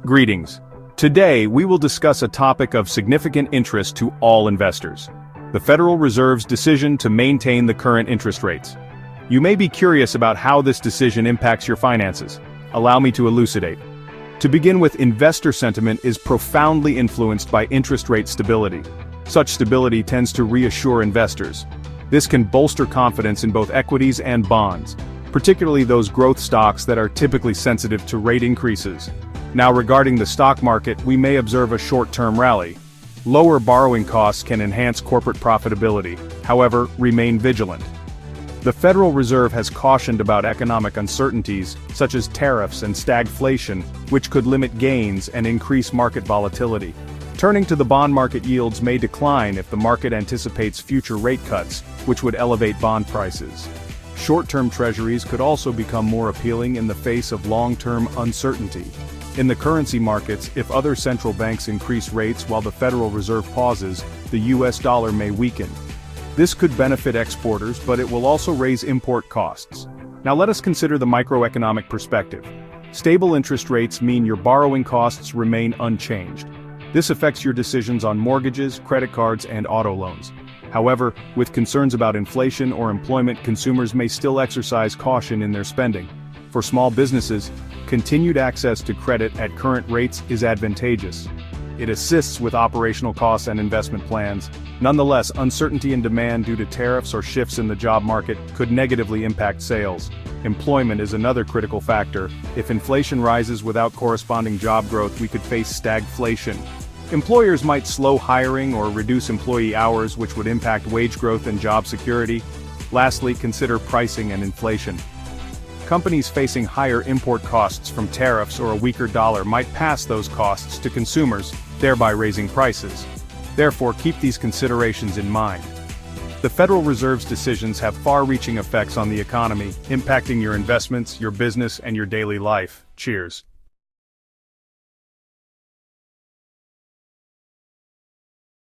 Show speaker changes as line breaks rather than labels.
Greetings. Today, we will discuss a topic of significant interest to all investors: the Federal Reserve's decision to maintain the current interest rates. You may be curious about how this decision impacts your finances. Allow me to elucidate. To begin with, investor sentiment is profoundly influenced by interest rate stability. Such stability tends to reassure investors. This can bolster confidence in both equities and bonds, particularly those growth stocks that are typically sensitive to rate increases. Now, regarding the stock market, we may observe a short-term rally. Lower borrowing costs can enhance corporate profitability. However, remain vigilant. The Federal Reserve has cautioned about economic uncertainties, such as tariffs and stagflation, which could limit gains and increase market volatility. Turning to the bond market, yields may decline if the market anticipates future rate cuts, which would elevate bond prices. Short-term treasuries could also become more appealing in the face of long-term uncertainty. In the currency markets, if other central banks increase rates while the Federal Reserve pauses, the US dollar may weaken. This could benefit exporters, but it will also raise import costs. Now let us consider the microeconomic perspective. Stable interest rates mean your borrowing costs remain unchanged. This affects your decisions on mortgages, credit cards, and auto loans. However, with concerns about inflation or employment, consumers may still exercise caution in their spending. For small businesses, continued access to credit at current rates is advantageous. It assists with operational costs and investment plans. Nonetheless, uncertainty in demand due to tariffs or shifts in the job market could negatively impact sales. Employment is another critical factor. If inflation rises without corresponding job growth, we could face stagflation. Employers might slow hiring or reduce employee hours, which would impact wage growth and job security. Lastly, consider pricing and inflation. Companies facing higher import costs from tariffs or a weaker dollar might pass those costs to consumers, thereby raising prices. Therefore, keep these considerations in mind. The Federal Reserve's decisions have far-reaching effects on the economy, impacting your investments, your business, and your daily life. Cheers.